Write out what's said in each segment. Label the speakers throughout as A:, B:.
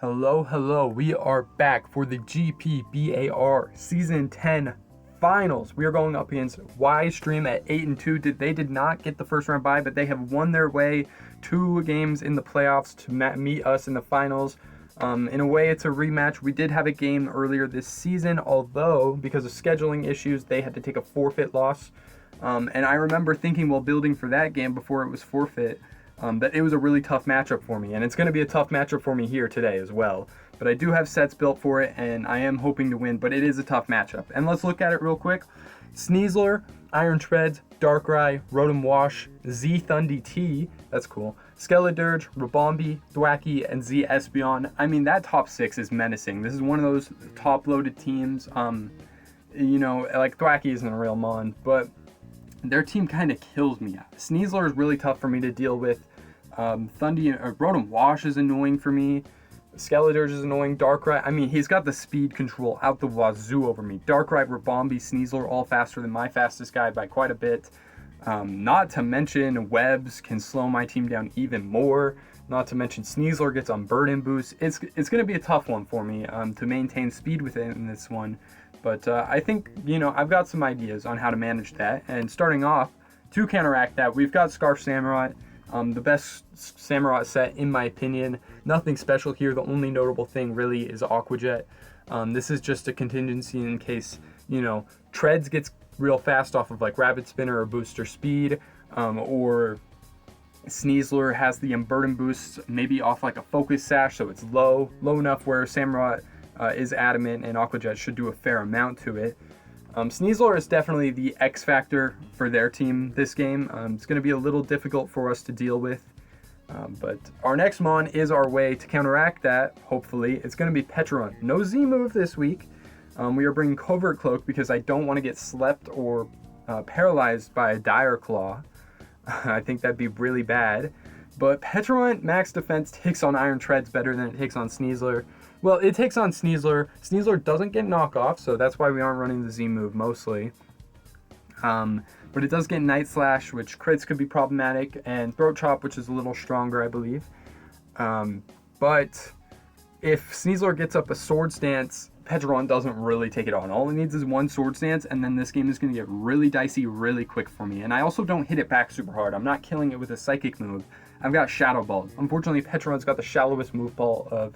A: Hello, hello. We are back for the GPBAR Season 10 Finals. We are going up against Y Stream at 8-2. They did not get the first round bye, but they have won their way 2 games in the playoffs to meet us in the finals. In a way, it's a rematch. We did have a game earlier this season, although because of scheduling issues, they had to take a forfeit loss. And I remember thinking while building for that game before it was forfeit, that it was a really tough matchup for me, and it's going to be a tough matchup for me here today as well. But I do have sets built for it, and I am hoping to win, but it is a tough matchup. And let's look at it real quick. Sneasler, Iron Treads, Darkrai, Rotom Wash, Z Thundy T, that's cool, Skeledirge, Rabombi, Thwackey, and Z Espeon. I mean, that top 6 is menacing. This is one of those top-loaded teams. Like Thwackey isn't a real mon, but their team kind of kills me. Sneasler is really tough for me to deal with. Rotom Wash is annoying for me. Skeledirge is annoying. Darkrai, I mean, he's got the speed control out the wazoo over me. Darkrai, Rabombi, Sneasler, all faster than my fastest guy by quite a bit. Not to mention, Webs can slow my team down even more. Not to mention, Sneasler gets Unburden boost. It's going to be a tough one for me to maintain speed within this one. But I think, I've got some ideas on how to manage that. And starting off, to counteract that, we've got Scarf Samurott. The best Samurott set, in my opinion. Nothing special here. The only notable thing really is Aqua Jet. This is just a contingency in case, Treads gets real fast off of like Rapid Spinner or Booster Speed, or Sneasler has the Unburden boost, maybe off like a Focus Sash, so it's low enough where Samurott is adamant, and Aqua Jet should do a fair amount to it. Sneasler is definitely the X factor for their team this game. It's going to be a little difficult for us to deal with, but our next mon is our way to counteract that, hopefully. It's going to be Pecharunt. No Z move this week. We are bringing Covert Cloak because I don't want to get slept or paralyzed by a Dire Claw. I think that'd be really bad. But Pecharunt max defense takes on Iron Treads better than it takes on Sneasler. Well, it takes on Sneasler. Sneasler doesn't get knockoff, so that's why we aren't running the Z move mostly. But it does get Night Slash, which crits could be problematic, and Throat Chop, which is a little stronger, I believe. But if Sneasler gets up a Sword Stance, Pecharunt doesn't really take it on. All it needs is one Sword Stance, and then this game is going to get really dicey really quick for me. And I also don't hit it back super hard. I'm not killing it with a Psychic move. I've got Shadow Ball. Unfortunately, Pecharunt's got the shallowest move ball of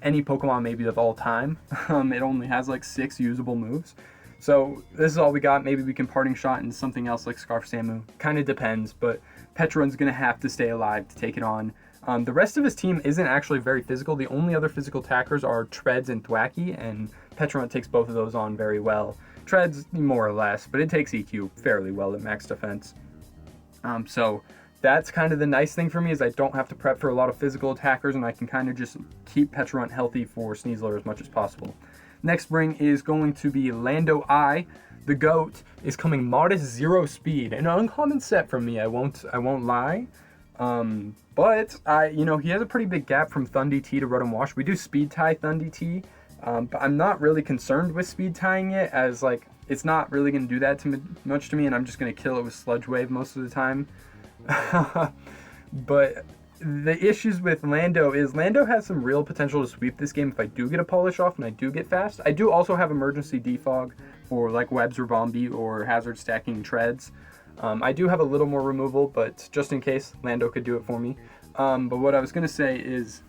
A: any Pokemon maybe of all time. It only has like 6 usable moves. So this is all we got. Maybe we can Parting Shot into something else like Scarf Samu. Kind of depends, but Pecharunt's going to have to stay alive to take it on. The rest of his team isn't actually very physical. The only other physical attackers are Treads and Thwackey, and Pecharunt takes both of those on very well. Treads more or less, but it takes EQ fairly well at max defense. So that's kind of the nice thing for me, is I don't have to prep for a lot of physical attackers, and I can kind of just keep Pecharunt healthy for Sneasler as much as possible. Next bring is going to be Lando I. The GOAT is coming modest 0 speed. An uncommon set from me, I won't lie. But he has a pretty big gap from Thundy T to Rotom Wash. We do speed tie Thundy T, but I'm not really concerned with speed tying it, as like it's not really going to do that much to me, and I'm just going to kill it with Sludge Wave most of the time. But the issues with Lando is Lando has some real potential to sweep this game if I do get a polish off and I do get fast. I do also have emergency defog for like Webs or Bombi or hazard stacking Treads. I do have a little more removal, but just in case, Lando could do it for me. But what I was going to say is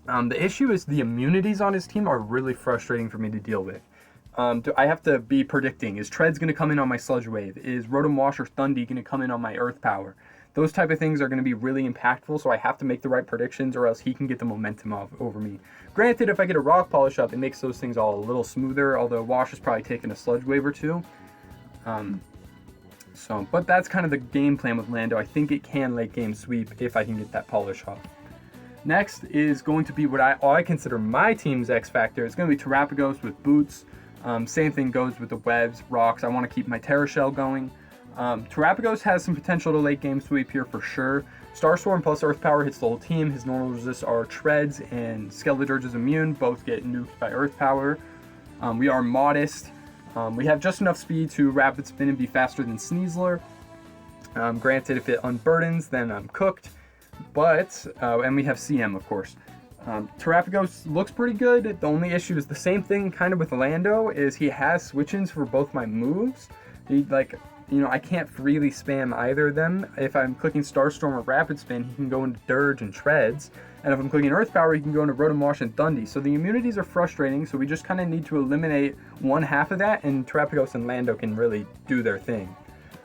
A: the issue is the immunities on his team are really frustrating for me to deal with. I have to be predicting, is Treads going to come in on my Sludge Wave? Is Rotom Wash or Thundy going to come in on my Earth Power? Those type of things are going to be really impactful, so I have to make the right predictions or else he can get the momentum over me. Granted, if I get a Rock Polish up, it makes those things all a little smoother, although Wash is probably taking a Sludge Wave or two. But that's kind of the game plan with Lando. I think it can late game sweep if I can get that polish off. Next is going to be what I consider my team's X Factor. It's going to be Terrapagos with Boots. Same thing goes with the Webs, Rocks. I want to keep my Terra Shell going. Terrapagos has some potential to late game sweep here for sure. Starstorm plus Earth Power hits the whole team. His normal resists are Treads and Skeledirge is immune. Both get nuked by Earth Power. We are modest. We have just enough speed to Rapid Spin and be faster than Sneasler. Granted, if it unburdens, then I'm cooked. But, and we have CM, of course. Terrapagos looks pretty good. The only issue is the same thing kind of with Lando, is he has switch-ins for both my moves. I can't freely spam either of them. If I'm clicking Starstorm or Rapid Spin, he can go into Dirge and Treads. And if I'm clicking Earth Power, he can go into Rotom Wash and Thundy. So the immunities are frustrating, so we just kind of need to eliminate one half of that, and Terrapagos and Lando can really do their thing.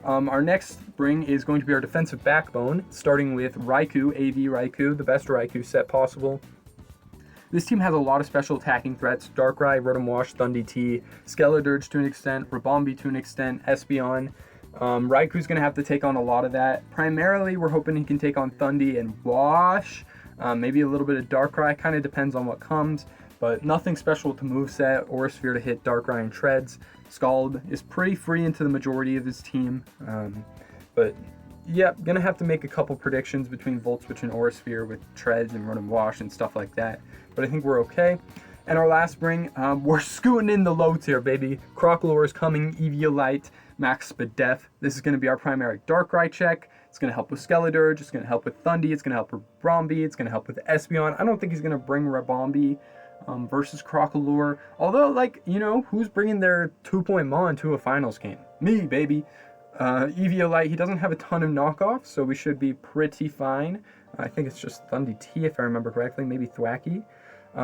A: Our next bring is going to be our defensive backbone, starting with Raikou, AV Raikou, the best Raikou set possible. This team has a lot of special attacking threats: Darkrai, Rotom Wash, Thundy T, Skeledirge to an extent, Ribombee to an extent, Espeon. Raikou's going to have to take on a lot of that. Primarily, we're hoping he can take on Thundy and Wash, maybe a little bit of Darkrai, kind of depends on what comes, but nothing special to moveset or Sphere to hit Darkrai and Treads. Scald is pretty free into the majority of his team, but yeah, gonna have to make a couple predictions between Volt Switch and Aura Sphere with Treads and Rotom Wash and stuff like that, but I think we're okay. And our last bring, we're scooting in the low tier, baby. Crocalor is coming, Eviolite, Max Spadef. This is going to be our primary Darkrai check. It's going to help with Skeledirge, it's going to help with Thundy, it's going to help with Ribombee, it's going to help with Espeon. I don't think he's going to bring Ribombee versus Crocalor. Although, who's bringing their 2-point Mon to a finals game? Me, baby. Eviolite, he doesn't have a ton of knockoffs, so we should be pretty fine. I think it's just Thundy T, if I remember correctly, maybe Thwackey.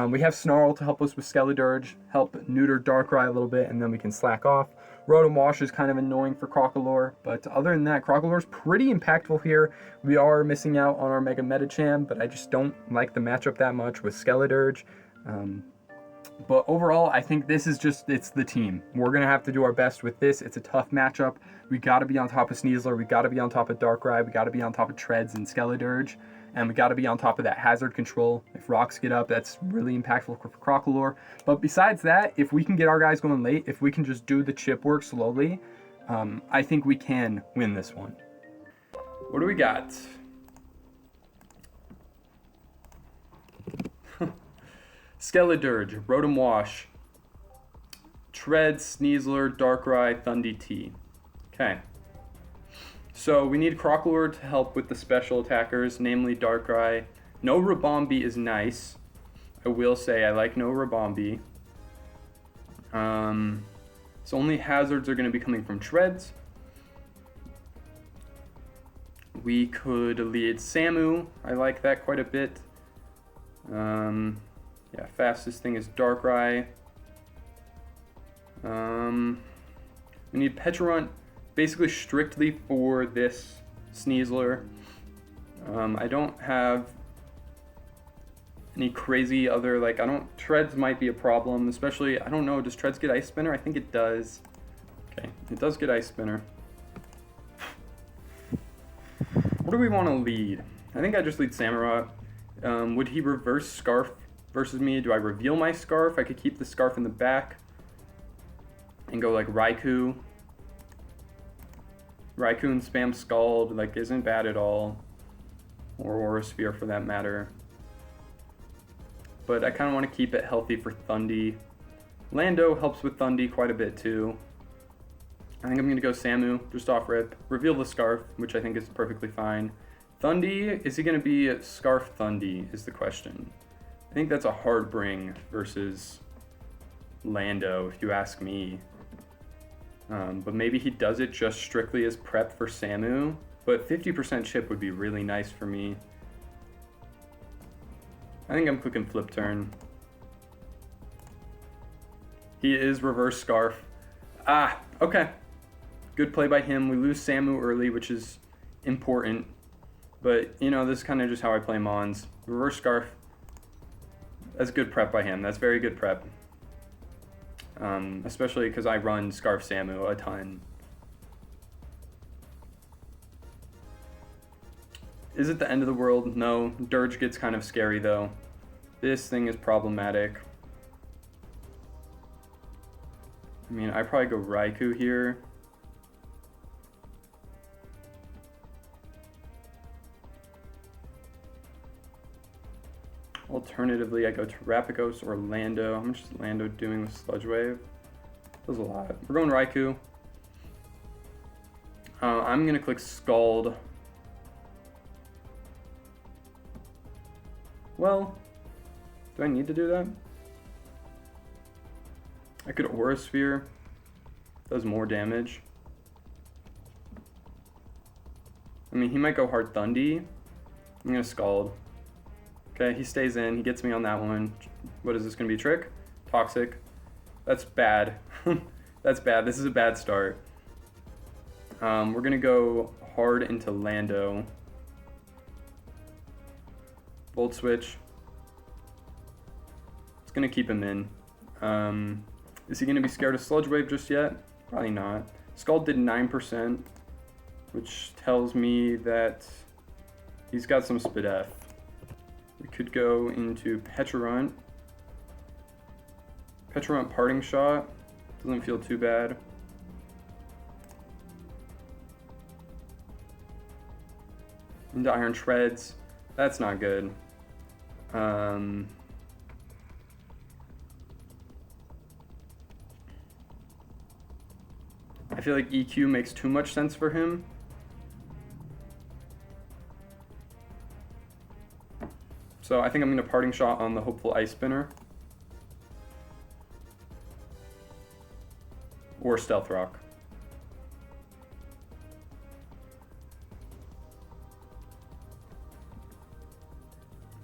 A: We have Snarl to help us with Skeledirge, help neuter Darkrai a little bit, and then we can slack off. Rotom Wash is kind of annoying for Crocalor, but other than that, Crocalor's pretty impactful here. We are missing out on our Mega Medicham, but I just don't like the matchup that much with Skeledirge. But overall, I think this is it's the team. We're going to have to do our best with this. It's a tough matchup. We got to be on top of Sneasler. We got to be on top of Darkrai. We got to be on top of Treads and Skeledirge. And we got to be on top of that hazard control. If rocks get up, that's really impactful for Crocalor. But besides that, if we can get our guys going late, if we can just do the chip work slowly, I think we can win this one. What do we got? Skeledirge, Rotom Wash, Treads, Sneasler, Darkrai, Thundy T. Okay. So we need Crocalor to help with the special attackers, namely Darkrai. No Ribombee is nice. I will say I like no Ribombee. So only hazards are going to be coming from Treads. We could lead Samu. I like that quite a bit. Yeah, fastest thing is Darkrai. We need Pecharunt basically strictly for this Sneasler. I don't have any crazy other, Treads might be a problem, especially, I don't know, does Treads get Ice Spinner? I think it does. Okay, it does get Ice Spinner. What do we want to lead? I think I just lead Samurott. Would he reverse Scarf versus me? Do I reveal my Scarf? I could keep the Scarf in the back and go like Raikou. Raikou and spam Scald, isn't bad at all. Or Aura Sphere for that matter. But I kind of want to keep it healthy for Thundy. Lando helps with Thundy quite a bit too. I think I'm going to go Samu, just off rip. Reveal the Scarf, which I think is perfectly fine. Thundy, is he going to be Scarf Thundy is the question. I think that's a hard bring versus Lando, if you ask me. But maybe he does it just strictly as prep for Samu. But 50% chip would be really nice for me. I think I'm clicking Flip Turn. He is reverse Scarf. Ah, okay. Good play by him. We lose Samu early, which is important. But, this is kind of just how I play Mons. Reverse Scarf. That's good prep by him. That's very good prep. Especially because I run Scarf Samu a ton. Is it the end of the world? No. Dirge gets kind of scary though. This thing is problematic. I mean, I probably go Raikou here. Alternatively, I go Terrapagos or Lando. How much is Lando doing with Sludge Wave? Does a lot. We're going Raikou. I'm going to click Scald. Well, Do I need to do that? I could Aura Sphere. Does more damage. I mean, he might go hard Thundy. I'm gonna Scald. Okay, he stays in. He gets me on that one. What is this gonna be? Trick? Toxic. That's bad. That's bad. This is a bad start. We're gonna go hard into Lando. Volt Switch. It's gonna keep him in. Is he gonna be scared of Sludge Wave just yet? Probably not. Scald did 9%, which tells me that he's got some Spadef. We could go into Petrarunt. Petrarunt Parting Shot. Doesn't feel too bad. Into Iron Treads. That's not good. I feel like EQ makes too much sense for him. So I think I'm going to Parting Shot on the Hopeful Ice Spinner. Or Stealth Rock.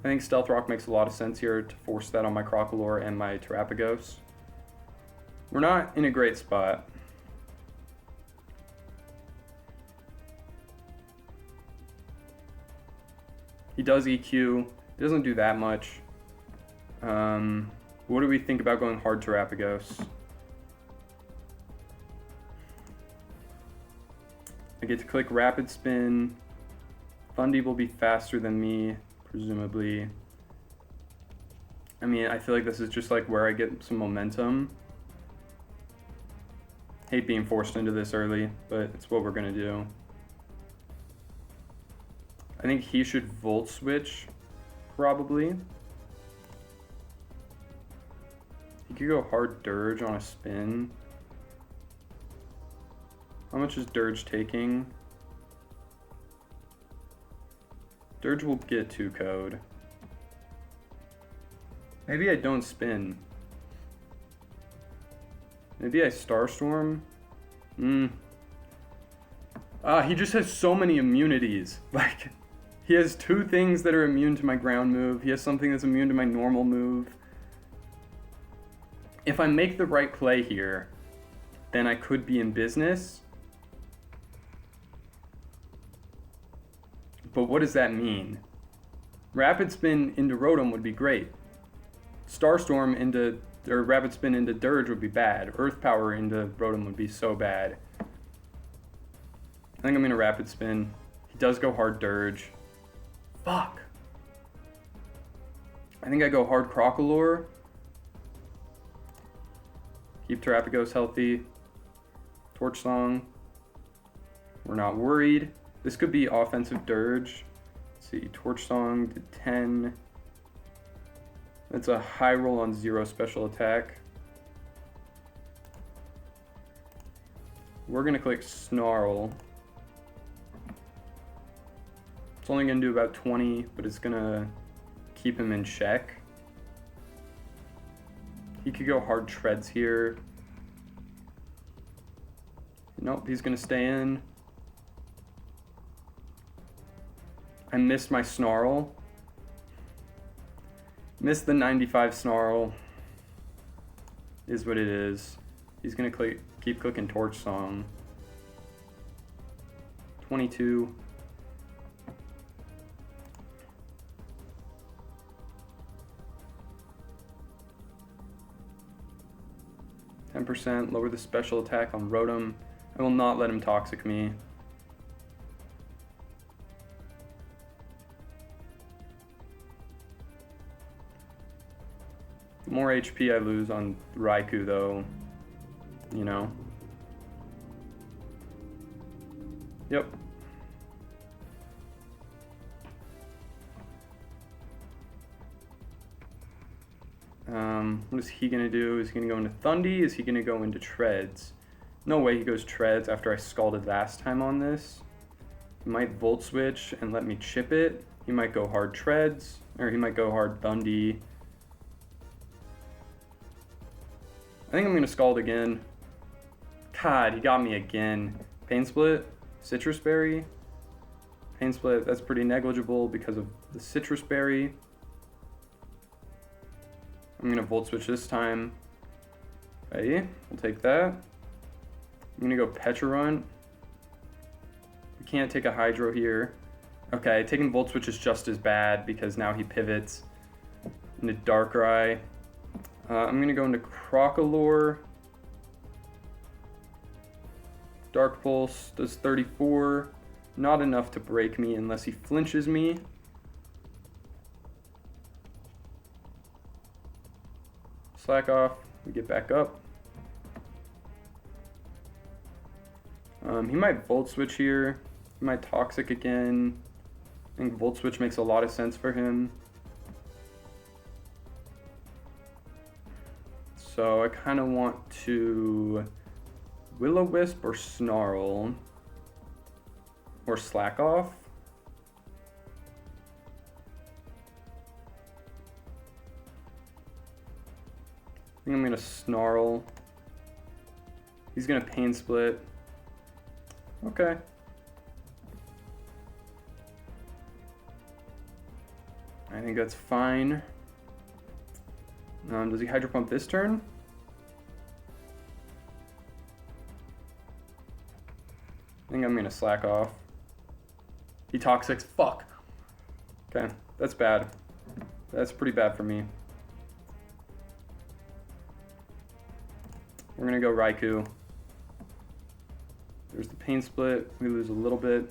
A: I think Stealth Rock makes a lot of sense here to force that on my Crocalor and my Terapagos. We're not in a great spot. He does EQ. It doesn't do that much. What do we think about going hard Terapagos? I get to click Rapid Spin. Thundy will be faster than me, presumably. I mean, I feel like this is just like where I get some momentum. Hate being forced into this early, but it's what we're gonna do. I think he should Volt Switch, probably. He could go hard Dirge on a spin. How much is Dirge taking? Dirge will get 2 code. Maybe I don't spin. Maybe I Starstorm? He just has so many immunities. Like, he has 2 things that are immune to my ground move. He has something that's immune to my normal move. If I make the right play here, then I could be in business. But what does that mean? Rapid Spin into Rotom would be great. Starstorm into, or Rapid Spin into Dirge would be bad. Earth Power into Rotom would be so bad. I think I'm gonna Rapid Spin. He does go hard Dirge. Fuck. I think I go hard Crocalor. Keep Terapagos healthy. Torch Song. We're not worried. This could be offensive Dirge. Let's see, Torch Song did 10. That's a high roll on 0 special attack. We're gonna click Snarl. It's only gonna do about 20, but it's gonna keep him in check. He could go hard Treads here. Nope, he's gonna stay in. I missed my Snarl. Missed the 95 Snarl. Is what it is. He's gonna keep clicking Torch Song. 22. %, lower the special attack on Rotom. I will not let him Toxic me. The more HP I lose on Raikou though, you know. Yep. What is he gonna do? Is he gonna go into Thundy? Is he gonna go into Treads? No way he goes Treads after I scalded last time on this. He might Volt Switch and let me chip it. He might go hard Treads, or he might go hard Thundy. think I'm going to Scald again. God, he got me again. Pain Split, Citrus Berry. Pain Split, that's pretty negligible because of the Citrus Berry. I'm going to Volt Switch this time. Hey, we'll take that. I'm going to go Pecharunt. We can't take a Hydro here. Okay, taking Volt Switch is just as bad because now he pivots into Darkrai. I'm going to go into Crocalor. Dark Pulse does 34. Not enough to break me unless he flinches me. Slack off. We get back up. He might Volt Switch here. He might Toxic again. I think Volt Switch makes a lot of sense for him. So I kind of want to Will-O-Wisp or Snarl or Slack Off. I think I'm going to Snarl. He's going to Pain Split. Okay. I think that's fine. Does he Hydro Pump this turn? I think I'm going to Slack Off. He Toxics. Fuck. Okay, that's bad. That's pretty bad for me. We're going to go Raikou. There's the Pain Split. We lose a little bit.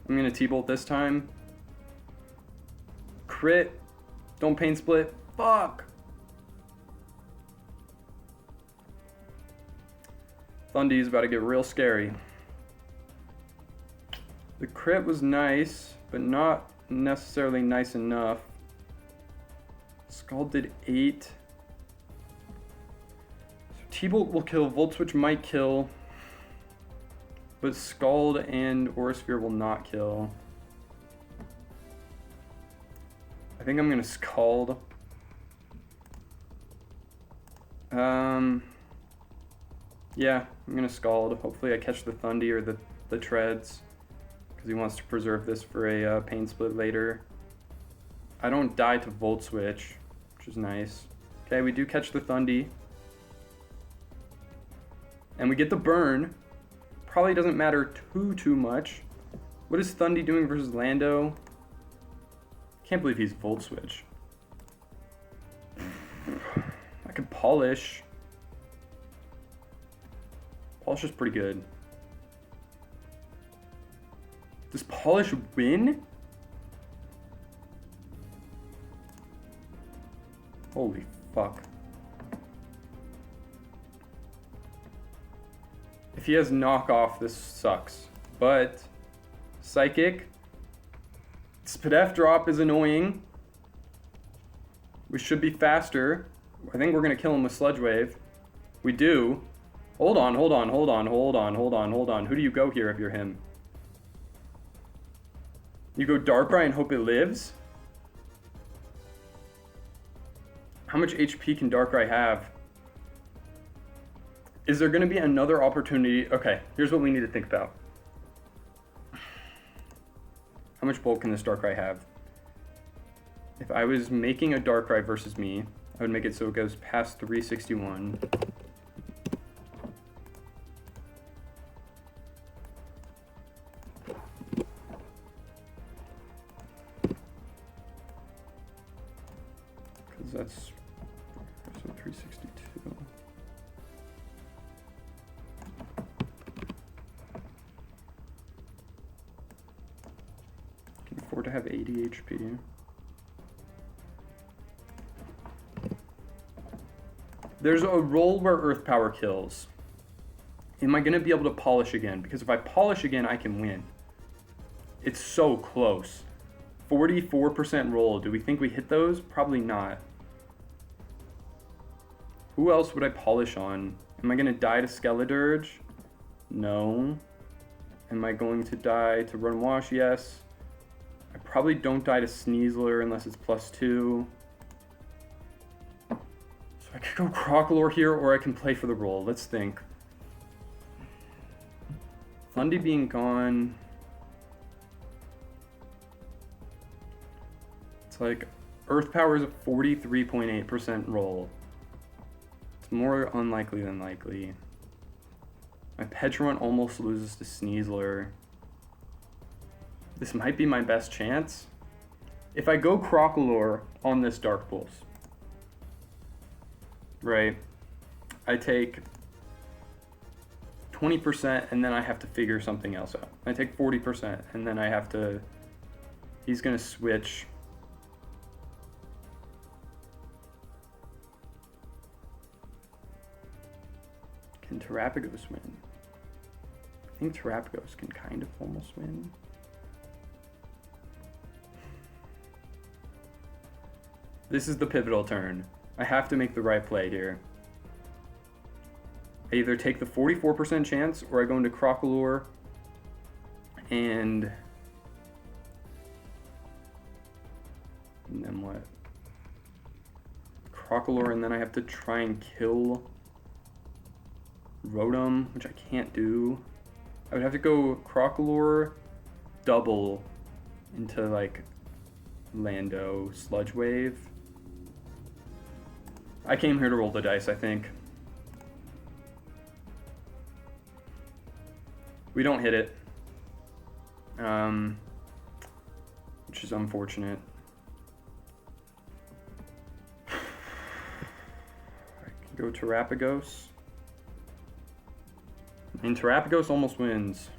A: I'm going to T-Bolt this time. Crit. Don't Pain Split. Fuck. Thundee is about to get real scary. The crit was nice, but not necessarily nice enough. Scald did 8. So T-Bolt will kill. Volt Switch might kill. But Scald and Aura Sphere will not kill. I think I'm going to Scald. Yeah, I'm going to Scald. Hopefully I catch the Thundee or the Treads. Because he wants to preserve this for a Pain Split later. I don't die to Volt Switch, which is nice. Okay, we do catch the Thundee. And we get the burn. Probably doesn't matter too much. What is Thundee doing versus Lando? Can't believe he's Volt Switch. I could Polish. Polish is pretty good. Does Polish win? Holy fuck. If he has knockoff, this sucks. But Psychic. Spadef drop is annoying. We should be faster. I think we're going to kill him with Sludge Wave. We do. Hold on. Who do you go here if you're him? You go Darkrai and hope it lives? How much HP can Darkrai have? Is there going to be another opportunity? Okay, here's what we need to think about. How much bulk can this Darkrai have? If I was making a Darkrai versus me, I would make it so it goes past 361. Because that's so 362. Can afford to have 80 HP. There's a roll where Earth Power kills. Am I going to be able to Polish again? Because if I Polish again, I can win. It's so close. 44% roll. Do we think we hit those? Probably not. Who else would I Polish on? Am I going to die to Skeledirge? No. Am I going to die to Run Wash? Yes. I probably don't die to Sneasler unless it's +2. I could go Crocolore here, or I can play for the roll. Let's think. Fundy being gone. It's like Earth Power is a 43.8% roll. It's more unlikely than likely. My Petron almost loses to Sneasler. This might be my best chance. If I go Crocolore on this Dark Pulse, right, I take 20% and then I have to figure something else out. I take 40% and then I have to, he's gonna switch. Can Terrapagos win? I think Terrapagos can kind of almost win. This is the pivotal turn. I have to make the right play here. I either take the 44% chance or I go into Crocolore and then what? Crocolore, and then I have to try and kill Rotom, which I can't do. I would have to go Crocolore, double into like Lando, Sludge Wave. I came here to roll the dice, I think. We don't hit it, which is unfortunate. I can go Terrapagos. And Terrapagos almost wins.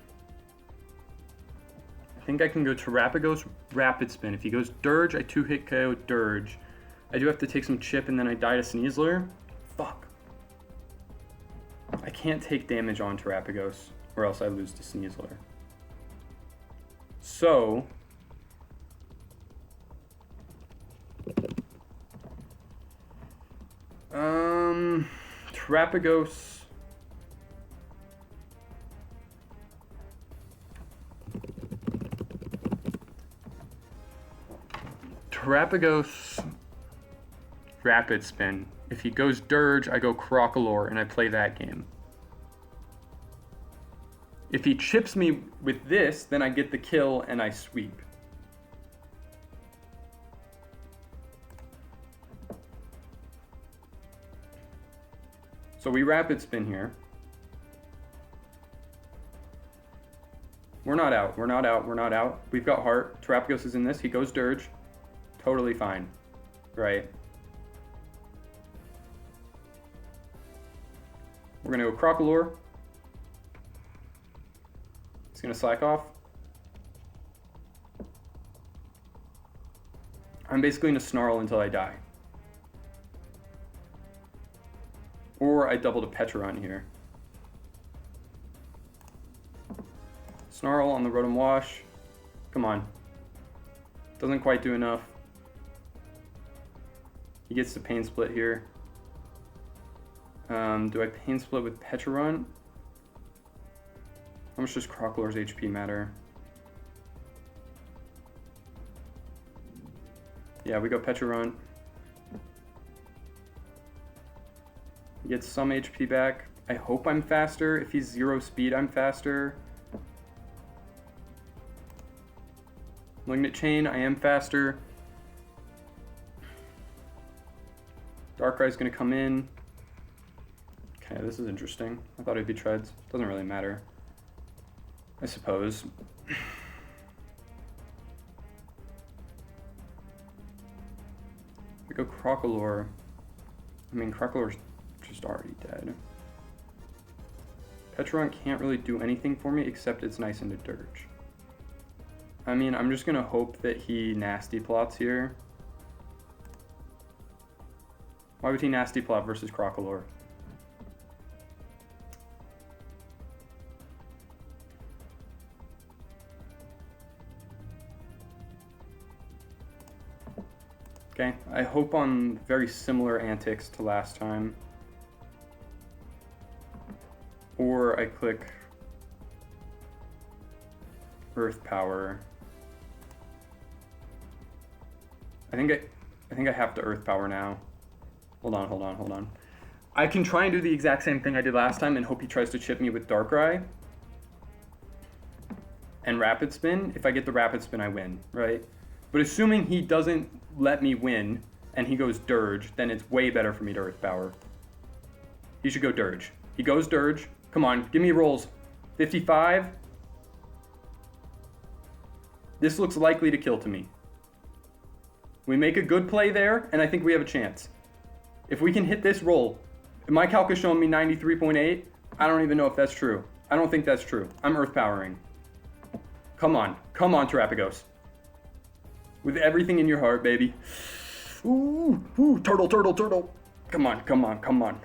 A: I think I can go Terrapagos, Rapid Spin. If he goes Dirge, I 2-hit KO Dirge. I do have to take some chip and then I die to Sneasler. Fuck. I can't take damage on Terrapagos or else I lose to Sneasler. So, Terrapagos. Terrapagos, Rapid Spin. If he goes Dirge, I go Crocolore and I play that game. If he chips me with this, then I get the kill and I sweep. So we Rapid Spin here. We're not out, we're not out, we're not out. We've got Heart. Terrapagos is in this. He goes Dirge. Totally fine, right? We're gonna go Crocolore. He's gonna slack off. I'm basically gonna Snarl until I die. Or I double to Petron here. Snarl on the Rotom Wash. Come on. Doesn't quite do enough. He gets the Pain Split here. Do I Pain Split with Petron? How much does Crocolore's HP matter? Yeah, we go Petron. He gets some HP back. I hope I'm faster. If he's 0 speed, I'm faster. Malignant Chain, I am faster. Darkrai's gonna come in. Okay, this is interesting. I thought it'd be Treads. Doesn't really matter, I suppose. We go Crocolore. I mean, Crocolore's just already dead. Petron can't really do anything for me except it's nice into Dirge. I mean, I'm just gonna hope that he Nasty Plots here. Why would he Nasty Plot versus Crocolore? Okay, I hope on very similar antics to last time. Or I click Earth Power. I think I have to Earth Power now. Hold on, hold on, hold on. I can try and do the exact same thing I did last time and hope he tries to chip me with Darkrai and Rapid Spin. If I get the Rapid Spin, I win, right? But assuming he doesn't let me win and he goes Dirge, then it's way better for me to Earth Power. He should go Dirge. He goes Dirge. Come on, give me rolls. 55. This looks likely to kill to me. We make a good play there, and I think we have a chance. If we can hit this roll, my calc is showing me 93.8. I don't even know if that's true. I don't think that's true. I'm Earth Powering. Come on, Terapagos. With everything in your heart, baby. Ooh, turtle, turtle, turtle. Come on, come on, come on.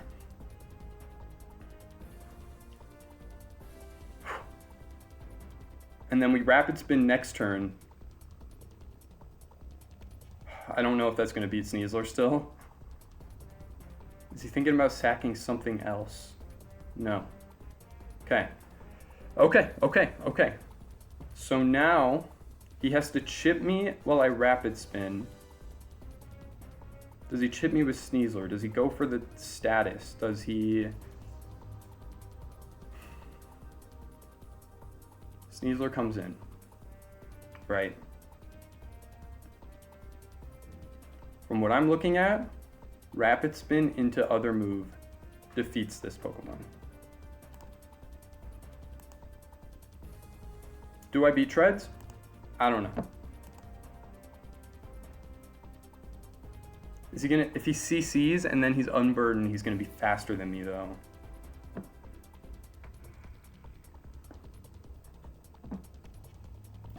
A: And then we Rapid Spin next turn. I don't know if that's going to beat Sneasler still. Is he thinking about sacking something else? No. Okay. Okay. So now he has to chip me while I Rapid Spin. Does he chip me with Sneasler? Does he go for the status? Does he... Sneasler comes in. Right. From what I'm looking at, Rapid Spin into other move defeats this Pokemon. Do I beat Treads? I don't know. Is he gonna, if he CCs and then he's unburdened, he's gonna be faster than me though.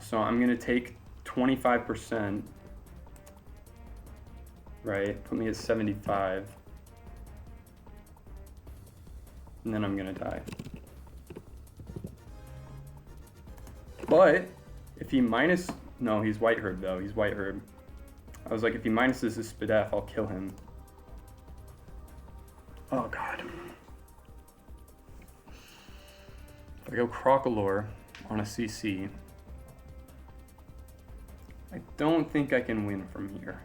A: So I'm gonna take 25%. Right, put me at 75. And then I'm gonna die. But if he minus, no, he's White Herb though, he's White Herb. I was like, if he minuses his Spadef, I'll kill him. Oh God. If I go Crocolore on a CC, I don't think I can win from here.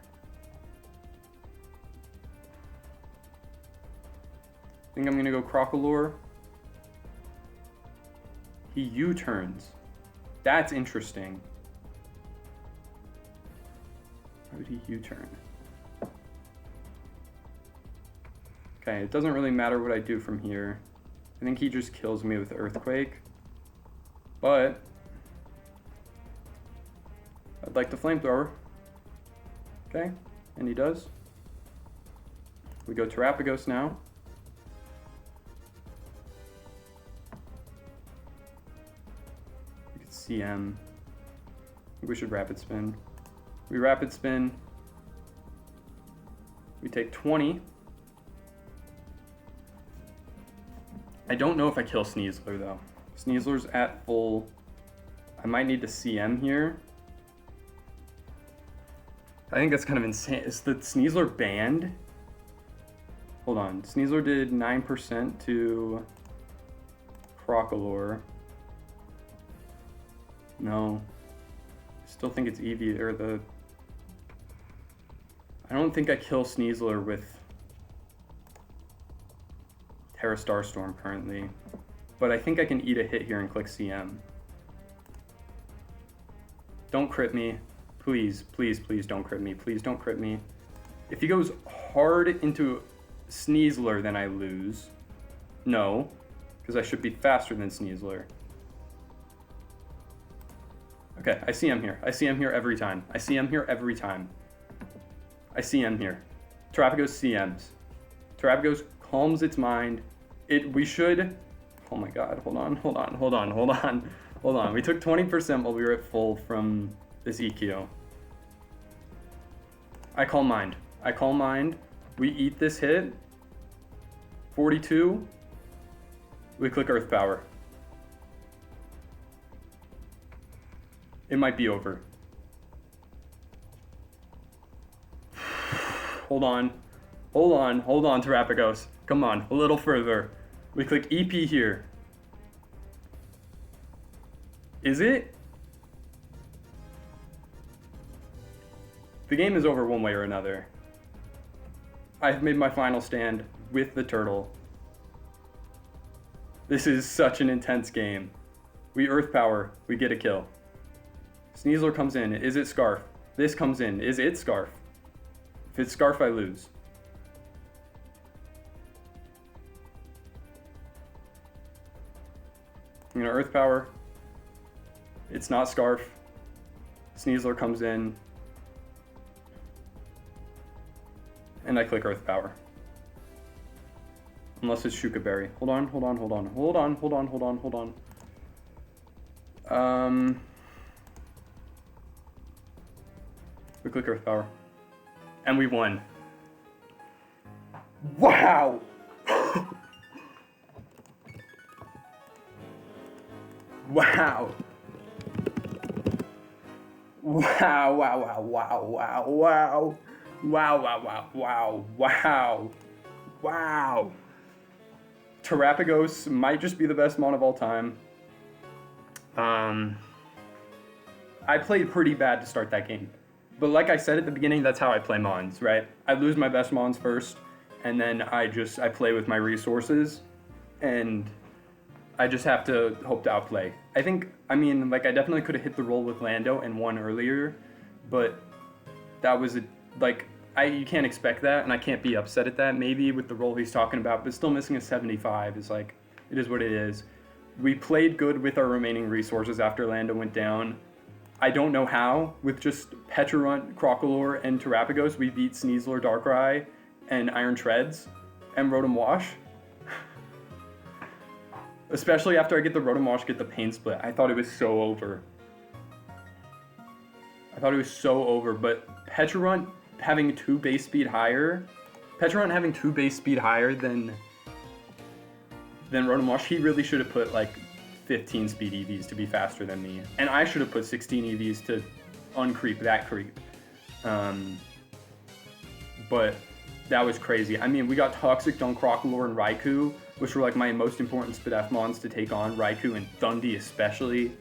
A: I think I'm gonna go Crocolore. He U-turns. That's interesting. Why would he U-turn? Okay, it doesn't really matter what I do from here. I think he just kills me with Earthquake. But I'd like the Flamethrower. Okay, and he does. We go Terapagos now. We could CM. I think we should Rapid Spin. We Rapid Spin. We take 20. I don't know if I kill Sneasler though. Sneasler's at full. I might need to CM here. I think that's kind of insane. Is the Sneasler banned? Hold on. Sneasler did 9% to Crocolore. No. Still think it's Eevee or the... I don't think I kill Sneasler with Terra Starstorm currently. But I think I can eat a hit here and click CM. Don't crit me. Please, please, please don't crit me. Please don't crit me. If he goes hard into Sneasler, then I lose. No, because I should be faster than Sneasler. Okay, I see him here. I see him here every time. I see him here every time. I see him here. Terapagos CMs. Terapagos calms its mind. We should... Oh my god, hold on. We took 20% while we were at full from this EQ. I call mind. We eat this hit. 42. We click Earth Power. It might be over. Hold on, Terapagos. Come on, a little further. We click EP here. Is it? The game is over one way or another. I've made my final stand with the turtle. This is such an intense game. We Earth Power, we get a kill. Sneasler comes in, is it Scarf? This comes in, is it Scarf? If it's Scarf, I lose. I'm gonna Earth Power. It's not Scarf. Sneasler comes in. And I click Earth Power. Unless it's Shuka-Berry. Hold on. We click Earth Power. And we won. Wow! Wow. Wow. Terapagos might just be the best mon of all time. I played pretty bad to start that game. But like I said at the beginning, that's how I play mons, right? I lose my best mons first, and then I play with my resources, and I just have to hope to outplay. I definitely could have hit the roll with Lando and won earlier, but that was you can't expect that, and I can't be upset at that. Maybe with the roll he's talking about, but still missing a 75 is it is what it is. We played good with our remaining resources after Lando went down. I don't know how. With just Petrarunt, Crocolore, and Terapagos, we beat Sneasler, Darkrai, and Iron Treads, and Rotom Wash. Especially after I get the Rotom Wash, get the Pain Split. I thought it was so over. But Petrarunt having 2 base speed higher than Rotom Wash, he really should have put 15 speed EVs to be faster than me. And I should have put 16 EVs to uncreep that creep. But that was crazy. I mean, we got Toxic on Crocolore and Raikou, which were my most important Spidef mons to take on, Raikou and Thundee especially.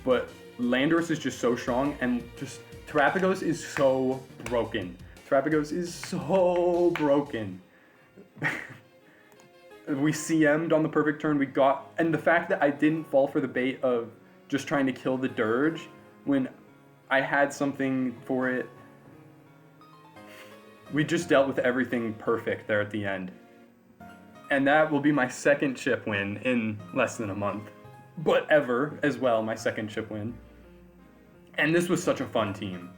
A: But Landorus is just so strong, and just Terapagos is so broken. We CM'd on the perfect turn. And the fact that I didn't fall for the bait of just trying to kill the Dirge when I had something for it. We just dealt with everything perfect there at the end. And that will be my second chip win in less than a month. But ever as well, my second chip win. And this was such a fun team.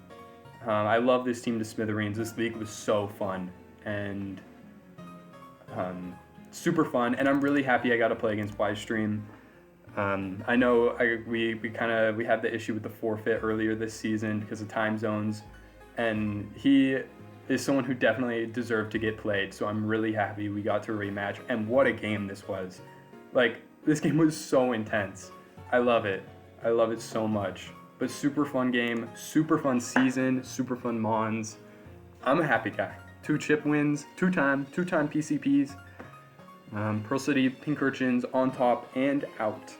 A: I love this team to smithereens. This league was so fun and super fun. And I'm really happy I got to play against Ystream. I know we had the issue with the forfeit earlier this season because of time zones. And he is someone who definitely deserved to get played. So I'm really happy we got to rematch. And what a game this was. This game was so intense. I love it so much. But super fun game, super fun season, super fun mons. I'm a happy guy. 2 chip wins, two-time PCPs. Pearl City, Pink Urchins on top and out.